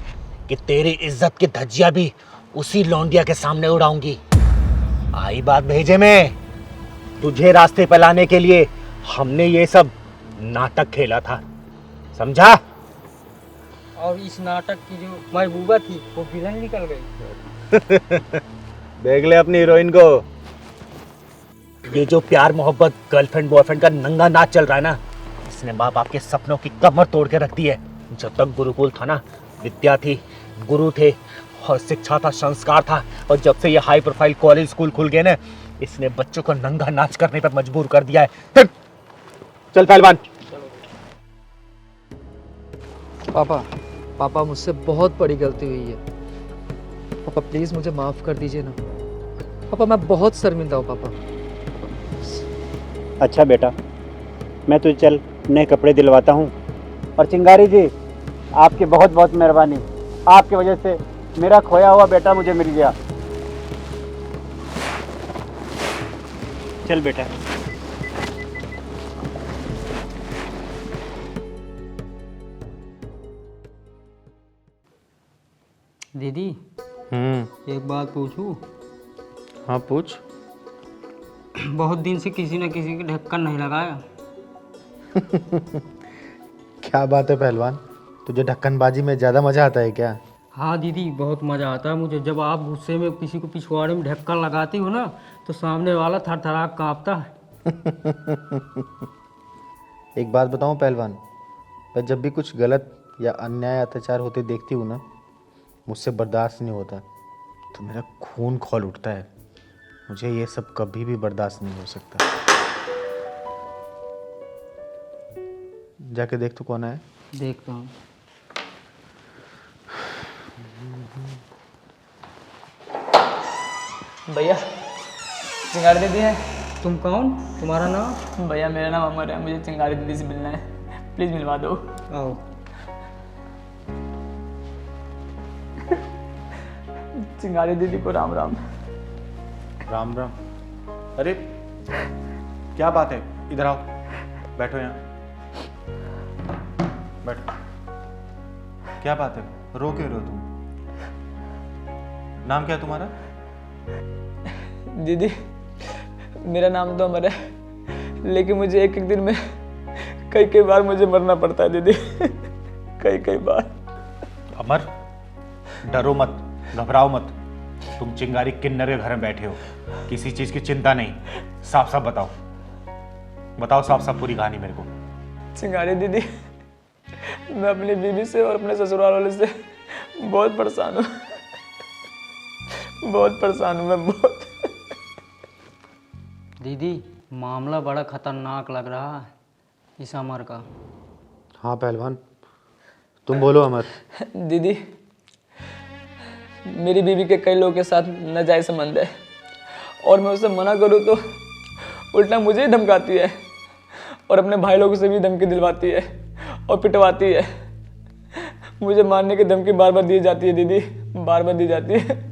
कि तेरी इज्जत की धज्जियां भी उसी लौंडिया के सामने उड़ाऊंगी। आई बात भेजे में, तुझे रास्ते पे लाने के लिए हमने ये सब नाटक खेला था, समझा? और इस नाटक की जो महबूबा थी वो विलन निकल गई। देख ले अपनी हीरोइन को। ये जो प्यार मोहब्बत गर्लफ्रेंड बॉयफ्रेंड का नंगा नाच चल रहा है ना, इसने माँ बाप के सपनों की कमर तोड़ के रख दी है। जब तक गुरुकुल था ना, विद्या थी, गुरु थे और शिक्षा था, संस्कार था। और जब से ये हाई प्रोफाइल कॉलेज स्कूल खुल गए ना, इसने बच्चों को नंगा नाच करने पर मजबूर कर दिया है। चल पहलवान। पापा मुझसे बहुत बड़ी गलती हुई है। पापा प्लीज़ मुझे माफ़ कर दीजिए ना। पापा मैं बहुत शर्मिंदा हूँ पापा। अच्छा बेटा, मैं तुझे चल नए कपड़े दिलवाता हूँ। और चिंगारी जी, आपकी बहुत बहुत मेहरबानी। आपकी वजह से मेरा खोया हुआ बेटा मुझे मिल गया। चल बेटा। दीदी एक बात पूछूं? हाँ पूछ। बहुत दिन से किसी न किसी की ढक्कन नहीं लगाया। क्या बात है पहलवान, तुझे ढक्कनबाजी में ज़्यादा मज़ा आता है क्या? हाँ दीदी, बहुत मज़ा आता है मुझे। जब आप गुस्से में किसी को पिछवाड़े में ढक्कन लगाती हो ना, तो सामने वाला थर थरा काँपता है। एक बात बताऊं पहलवान, मैं जब भी कुछ गलत या अन्याय अत्याचार होते देखती हूँ ना, मुझसे बर्दाश्त नहीं होता, तो मेरा खून खौल उठता है। मुझे ये सब कभी भी बर्दाश्त नहीं हो सकता। जाके देख तो कौन है। देखता हूँ। भैया, चिंगारी दीदी है। तुम कौन? तुम्हारा नाम? भैया मेरा नाम अमर है, मुझे चिंगारी दीदी से मिलना है, प्लीज़ मिलवा दो। आओ। चिंगारी दीदी को राम राम। राम राम। अरे क्या बात है, इधर आओ, बैठो यहाँ, बैठो। क्या बात है, रो क्यों रहे हो तुम? नाम क्या है तुम्हारा? दीदी मेरा नाम तो अमर है, लेकिन मुझे एक एक दिन में कई कई बार मुझे मरना पड़ता है दीदी। कई कई बार। अमर, डरो मत, घबराओ मत। तुम चिंगारी किन्नर के घर में बैठे हो, किसी चीज की चिंता नहीं। साफ साफ बताओ, बताओ साफ साफ पूरी कहानी मेरे को। चिंगारी दीदी, मैं अपनी बीवी से और अपने ससुराल वाले से बहुत परेशान हूँ। बहुत परेशान हूँ मैं, बहुत। दीदी मामला बड़ा खतरनाक लग रहा है इस अमर का। हाँ पहलवान, तुम बोलो अमर। दीदी मेरी बीवी के कई लोगों के साथ नाजायज संबंध है, और मैं उसे मना करूँ तो उल्टा मुझे ही धमकाती है, और अपने भाई लोगों से भी धमकी दिलवाती है और पिटवाती है। मुझे मारने की धमकी बार बार दी जाती है दीदी, बार बार दी जाती है।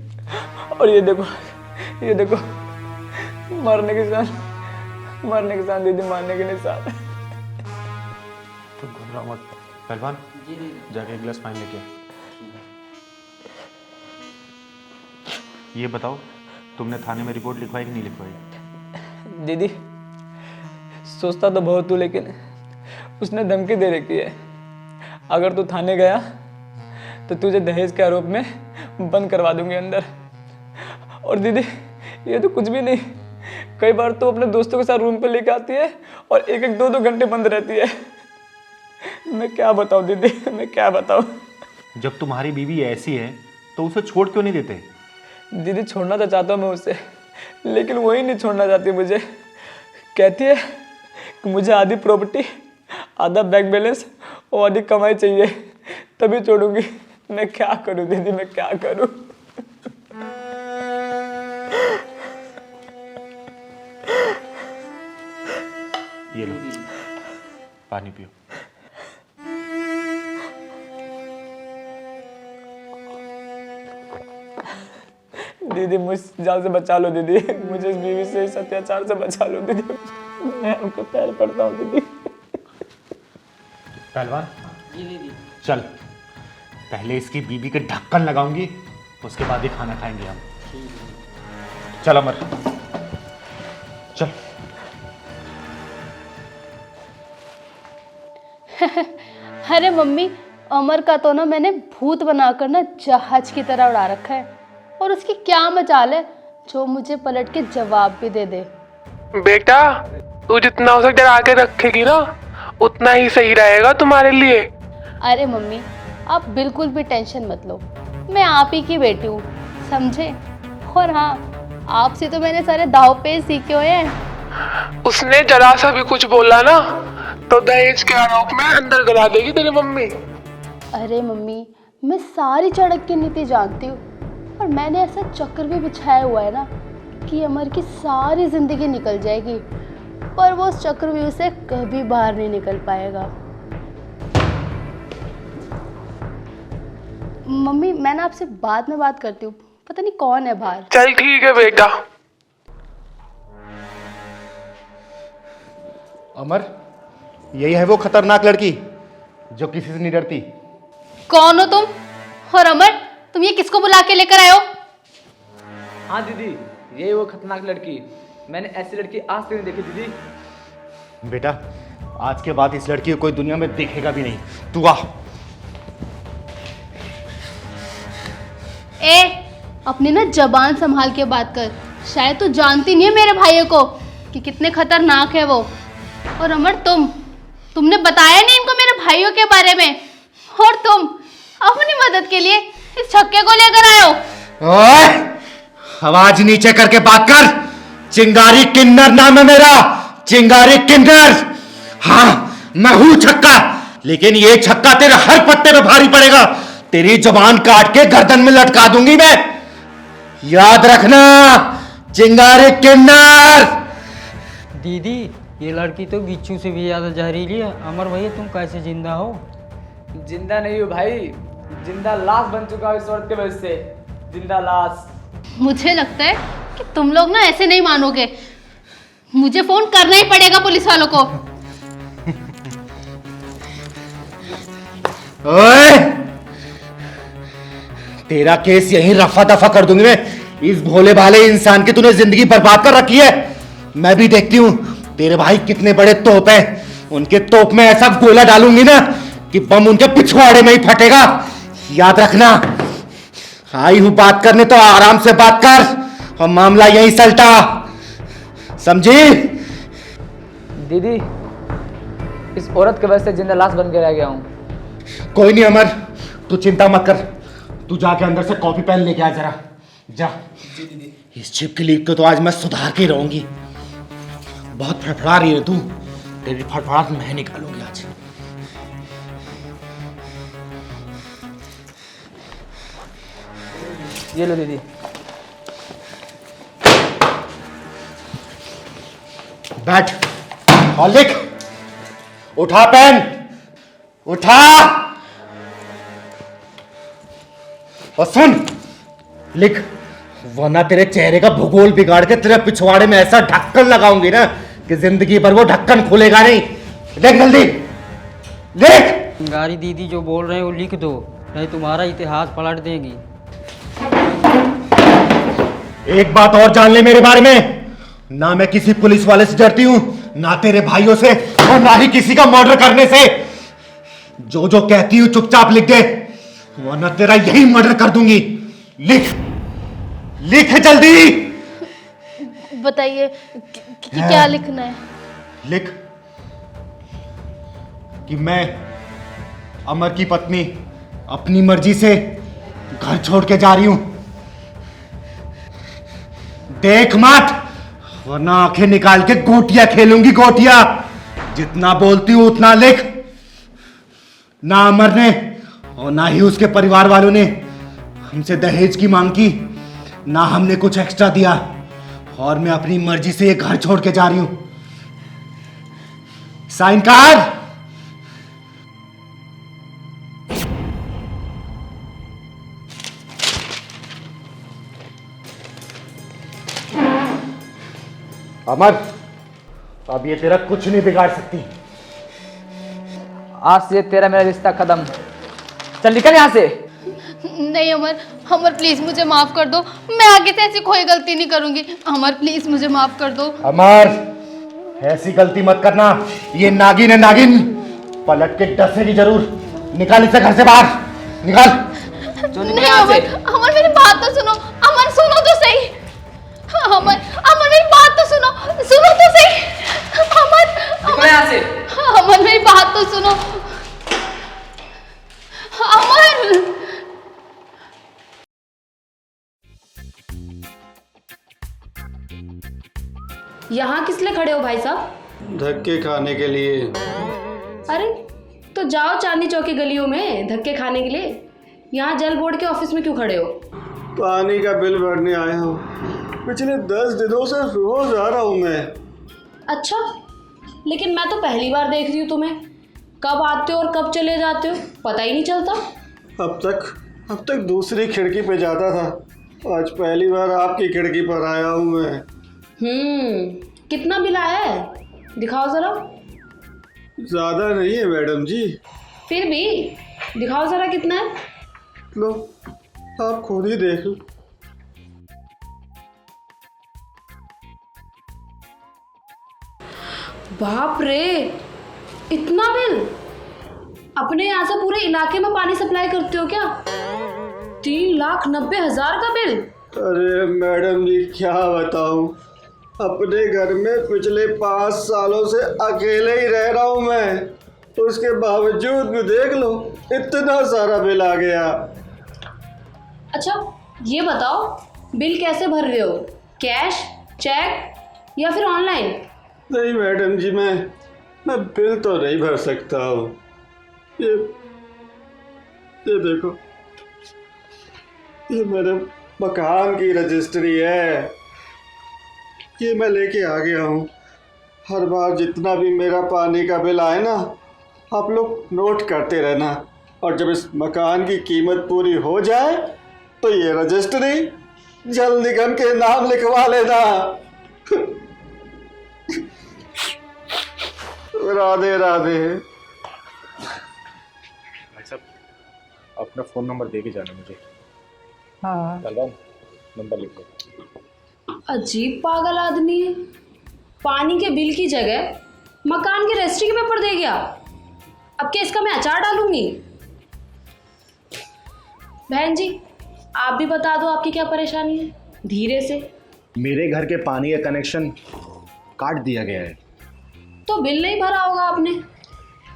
और ये देखो, ये देखो, मारने के निशान, मारने के निशान दीदी, मारने के निशान। तुम घबराओ मत पहलवान, जाके एक गिलास पानी लेके। ये बताओ, तुमने थाने में रिपोर्ट लिखवाई कि नहीं लिखवाई? दीदी सोचता तो बहुत हूँ, लेकिन उसने धमकी दे रखी है, अगर तू थाने गया तो तुझे दहेज के आरोप में बंद करवा दूंगी अंदर। और दीदी ये तो कुछ भी नहीं, कई बार तो अपने दोस्तों के साथ रूम पे लेके आती है और एक एक दो दो घंटे बंद रहती है। मैं क्या बताऊँ दीदी, मैं क्या बताऊँ। जब तुम्हारी बीवी ऐसी है तो उसे छोड़ क्यों नहीं देते? दीदी छोड़ना तो चाहता हूँ मैं उसे, लेकिन वही नहीं छोड़ना चाहती मुझे। कहती है कि मुझे आधी प्रॉपर्टी, आधा बैंक बैलेंस और आधी कमाई चाहिए, तभी छोड़ूंगी। मैं क्या करूं दीदी, मैं क्या करूं? ये लो पानी पियो। दीदी मुझ जाल से बचा लो दीदी, मुझे इस बीवी से, इस अत्याचार से बचा लो दीदी। मैं उनको पैर पड़ता हूँ दीदी। पहलवान चल, पहले इसकी बीबी के ढक्कन लगाऊंगी, उसके बाद ही खाना खाएंगे हम। चल अमर चल। अरे मम्मी, अमर का तो ना मैंने भूत बनाकर ना जहाज की तरह उड़ा रखा है, और उसकी क्या मजाल है जो मुझे पलट के जवाब भी दे दे। बेटा तू जितना उसे डरा के रखेगी ना उतना ही सही रहेगा तुम्हारे लिए। अरे मम्मी, आप बिल्कुल भी टेंशन मत लो, मैं आप ही की बेटी हूँ, समझे। और हाँ, आपसे तो मैंने सारे दाव पेच सीखे हुए हैं। उसने जरा सा भी कुछ बोला ना तो दहेज के आरोप में अंदर गला देगी तेरी मम्मी। अरे मम्मी, मैं सारी चड़क की नीति जानती हूँ, और मैंने ऐसा चक्र भी बिछाया हुआ है ना कि अमर की सारी जिंदगी निकल जाएगी, पर वो उस चक्रव्यूह से कभी बाहर नहीं निकल पाएगा। मम्मी, मैं ना आपसे बाद में बात करती हूँ, पता नहीं कौन है बाहर। चल ठीक है बेटा। अमर, यही है वो खतरनाक लड़की जो किसी से नहीं डरती। कौन हो तुम? और अमर, तुम ये किसको बुला के लेकर आए हो? हाँ दीदी, यही वो खतरनाक लड़की। मैंने ऐसी लड़की आज तक नहीं देखी दीदी। बेटा, आज के बाद इस लड़की को कोई दुनिया में देखेगा भी नहीं। तू आ। अपनी ना जबान संभाल के बात कर, शायद तू जानती नहीं है मेरे भाइयों को कि कितने खतरनाक है वो। और अमर, तुमने बताया नहीं इनको मेरे भाइयों के बारे में, और तुम अपनी मदद के लिए इस छक्के को लेकर आए हो। ओए, आवाज नीचे करके बात कर। चिंगारी किन्नर नाम है मेरा, चिंगारी किन्नर। हाँ, मैं हूं छक्का, लेकिन ये छक्का तेरे हर पत्ते पे भारी पड़ेगा। तेरी जुबान काट के गर्दन में लटका दूंगी मैं, याद रखना। चिंगारी किन्नर। दीदी, ये लड़की तो बिच्छू से भी ज्यादा जहरीली है। अमर भैया, तुम कैसे जिंदा हो? जिंदा नहीं हूँ भाई, जिंदा लाश बन चुका हूँ इस औरत की वजह से। जिंदा लाश। मुझे लगता है कि तुम लोग ना ऐसे नहीं मानोगे, मुझे फोन करना ही पड़ेगा पुलिस वालों को। ओए, तेरा केस यहीं रफा दफा कर दूंगी मैं। इस भोले भाले इंसान की तूने जिंदगी बर्बाद कर रखी है। मैं भी देखती हूँ तेरे भाई कितने बड़े तोप हैं। उनके तोप में ऐसा गोला डालूंगी ना कि बम उनके पिछवाड़े में ही फटेगा। याद रखना, आई हूं बात करने तो आराम से बात कर, और मामला यहीं सलटा, समझी? दीदी, इस औरत की वजह से जिंदा लाश बन के रह गया हूँ। कोई नहीं अमर, तू चिंता मत कर। तू जाके अंदर से कॉपी पेन लेके आ जरा, जा। जी दीदी। इस चिप की लीक को तो आज मैं सुधार के रहूंगी। बहुत फड़फड़ा रही है तू, तेरी फड़फड़ाहट मैं निकालूंगी आज। ये लो दीदी। बैठ और लिख। उठा पेन, उठा। और सुन, लिख, वरना तेरे चेहरे का भूगोल बिगाड़ के तेरे पिछवाड़े में ऐसा ढक्कन लगाऊंगी ना कि जिंदगी भर वो ढक्कन खुलेगा नहीं। लिख जल्दी, लिख। चिंगारी दीदी जो बोल रहे हैं वो लिख दो, नहीं तुम्हारा इतिहास पलट देंगी। एक बात और जान ले मेरे बारे में, ना मैं किसी पुलिस वाले से डरती हूं, ना तेरे भाइयों से, और ना ही किसी का मर्डर करने से। जो जो कहती हूं चुपचाप लिख दे, वरना तेरा यही मर्डर कर दूंगी। लिख, लिख जल्दी। बताइए क्या लिखना है? लिख कि मैं अमर की पत्नी अपनी मर्जी से घर छोड़ के जा रही हूं। देख मत, वरना आंखें निकाल के गोटियां खेलूंगी, गोटियां। जितना बोलती हूं उतना लिख। ना अमर ने और ना ही उसके परिवार वालों ने हमसे दहेज की मांग की, ना हमने कुछ एक्स्ट्रा दिया, और मैं अपनी मर्जी से ये घर छोड़ के जा रही हूं। साइन कर। अमर, अब ये तेरा कुछ नहीं बिगाड़ सकती। आज से तेरा मेरा रिश्ता खत्म। चल निकल यहाँ से। नहीं अमर, अमर प्लीज मुझे माफ कर दो। मैं आगे से ऐसी कोई गलती नहीं करूंगी। अमर प्लीज मुझे माफ कर दो। अमर, ऐसी गलती मत करना। ये नागिन है, नागिन। पलट के डसेगी जरूर। निकाल इसे घर से बाहर, निकाल। नहीं अमर, अमर मेरी बात तो सुनो। अमर सुनो तो सही। अमर, अमर मेरी बात तो सुनो, सुनो तो सही। अमर, निकल यहाँ से। अमर मेरी बात तो सुनो। अमर, यहाँ किस लिए खड़े हो भाई साहब? धक्के खाने के लिए। अरे तो जाओ चांदनी चौक की गलियों में धक्के खाने के लिए। यहाँ जल बोर्ड के ऑफिस में क्यों खड़े हो? पानी का बिल भरने आया हूँ। पिछले 10 दिनों से रोज आ रहा हूँ मैं। अच्छा, लेकिन मैं तो पहली बार देख रही हूँ तुम्हें। कब आते हो और कब चले जाते हो पता ही नहीं चलता। अब तक दूसरी खिड़की पे जाता था, आज पहली बार आपकी खिड़की पर आया हूँ मैं। कितना बिल आया है? दिखाओ जरा। ज्यादा नहीं है मैडम जी। फिर भी दिखाओ जरा कितना है। लो, आप खुद ही देख लो। बाप रे, इतना बिल! अपने यहाँ से पूरे इलाके में पानी सप्लाई करते हो क्या? 3,90,000 का बिल। अरे मैडम जी क्या बताऊं, अपने घर में पिछले 5 सालों से अकेले ही रह रहा हूं मैं, उसके बावजूद भी देख लो इतना सारा बिल आ गया। अच्छा ये बताओ, बिल कैसे भर रहे हो? कैश, चेक या फिर ऑनलाइन? नहीं मैडम जी, मैं बिल तो नहीं भर सकता हूँ। ये देखो, ये मेरे मकान की रजिस्ट्री है, ये मैं लेके आ गया हूँ। हर बार जितना भी मेरा पानी का बिल आए ना, आप लोग नोट करते रहना, और जब इस मकान की कीमत पूरी हो जाए तो ये रजिस्ट्री जल निगम के नाम लिखवा लेना। राधे राधे। भाई साहब, अपना फ़ोन नंबर दे के जाना मुझे। हाँ चलवाऊं? नंबर लिख लो। अजीब पागल आदमी है। पानी के बिल की जगह मकान के रजिस्ट्री के पेपर दे गया। अब क्या इसका मैं अचार डालूंगी? बहन जी आप भी बता दो आपकी क्या परेशानी है, धीरे से। मेरे घर के पानी का कनेक्शन काट दिया गया है। तो बिल नहीं भरा होगा आपने?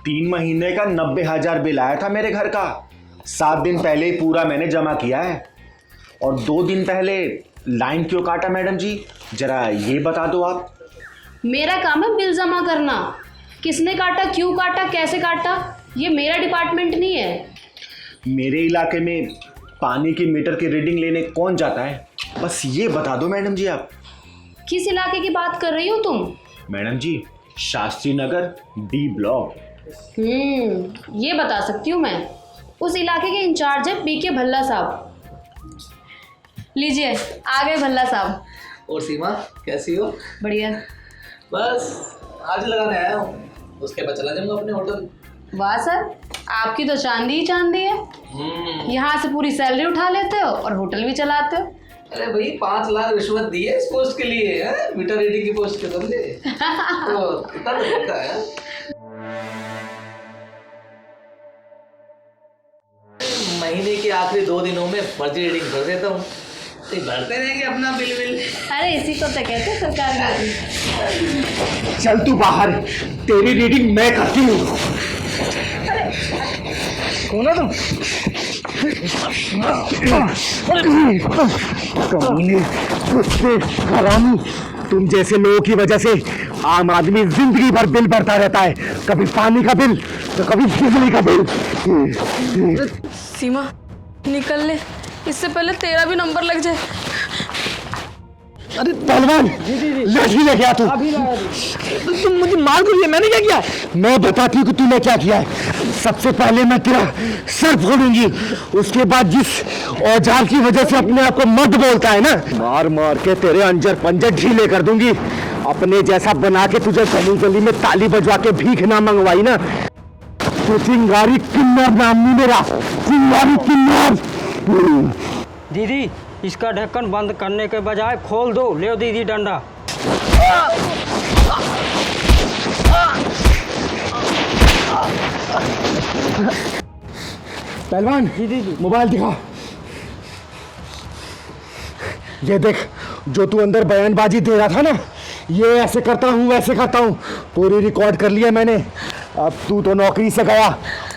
3 महीने का 90,000 बिल आया था मेरे घर का। 7 दिन पहले ही पूरा मैंने जमा किया है। और 2 दिन पहले लाइन क्यों काटा मैडम जी, जरा ये बता दो आप। मेरा काम है बिल जमा करना। किसने काटा, क्यों काटा, कैसे काटा, ये मेरा डिपार्टमेंट नहीं है। मेरे इलाके में पानी की मीटर की रीडिंग लेने कौन जाता है, बस ये बता दो मैडम जी आप। किस इलाके की बात कर रही हो तुम? मैडम जी, शास्त्री नगर डी ब्लॉक। ये बता सकती हूँ मैं। उस इलाके के इंचार्ज है बीके भल्ला साहब। लीजिए आ गए भल्ला साहब। और सीमा कैसी हो? बढ़िया। बस आज लगाने आया हूँ, उसके बाद चला जाऊंगा अपने होटल। वाह सर, आपकी तो चांदी ही चांदी है। यहाँ से पूरी सैलरी उठा लेते हो और होटल भी चलाते हो। अरे भाई 5 लाख रिश्वत दी है इस पोस्ट के लिए, है मीटर रीडिंग की पोस्ट के बदले। तो कितना लगता है? महीने के आखिरी 2 दिनों में फर्जी रीडिंग भर देता हूँ, तो भरते रहेंगे अपना बिल। अरे इसी को तो कहते हैं सरकारी। चल तू बाहर, तेरी रीडिंग मैं करती हूँ। कौन हो तुम? कमीने, कुत्ते, हरामी, तुम जैसे लोगों की वजह से आम आदमी जिंदगी भर बिल भरता रहता है, कभी पानी का बिल तो कभी बिजली का बिल। सीमा निकल ले, इससे पहले तेरा भी नंबर लग जाए। अरे पहलवान, लाठी लेके आ तू। तुम मुझे मार क्यों रही है? मैंने क्या किया? मैं बताती हूँ कि तूने क्या किया है। सबसे पहले मैं तेरा सर फोड़ूंगी, उसके बाद जिस औजार की वजह से अपने आप को मर्द बोलता है ना, मार मार के तेरे अंजर पंजर ढीले कर दूंगी। अपने जैसा बना के तुझे गली गली में ताली बजवा के भीख ना मंगवाई ना, तो चिंगारी किन्नर नाम नहीं मेरा, चिंगारी किन्नर। दीदी, इसका ढक्कन बंद करने के बजाय खोल दो। ले दीदी डंडा। पहलवान, दीदी मोबाइल दिखा। ये देख, जो तू अंदर बयानबाजी दे रहा था ना, ये ऐसे करता हूँ वैसे करता हूँ, पूरी रिकॉर्ड कर लिया मैंने। अब तू तो नौकरी से गया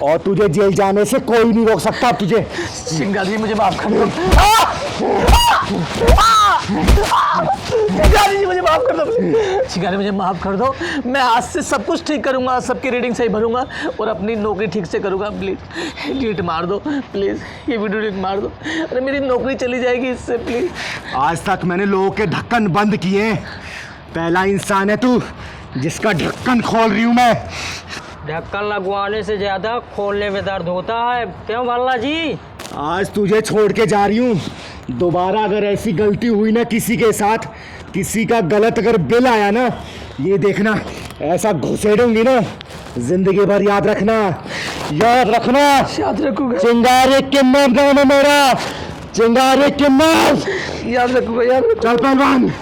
और तुझे जेल जाने से कोई नहीं रोक सकता। अब तुझे चिंगारी जी मुझे माफ कर दो। चिंगारी जी मुझे माफ कर दो। चिंगारी मुझे माफ कर दो। मैं आज से सब कुछ ठीक करूंगा, सबकी रीडिंग सही भरूंगा और अपनी नौकरी ठीक से करूंगा। प्लीज डिलीट मार दो, प्लीज ये वीडियो डिलीट मार दो। अरे मेरी नौकरी चली जाएगी इससे, प्लीज। आज तक मैंने लोगों के ढक्कन बंद किए, पहला इंसान है तू जिसका ढक्कन खोल रही हूं मैं। ढक्कन लगवाने से ज्यादा खोलने में दर्द होता है, क्यों भल्ला जी? आज तुझे छोड़ के जा रही हूँ। दोबारा अगर ऐसी गलती हुई ना किसी के साथ, किसी का गलत अगर बिल आया ना, ये देखना ऐसा घुसेड़ूंगी ना, जिंदगी भर याद रखना, याद रखना। याद रखूंगा। चिंगारी किन्नर नाम है मेरा, चिंगारी किन्नर। याद रखूंगा, याद रखूंगा। चल पहलवान।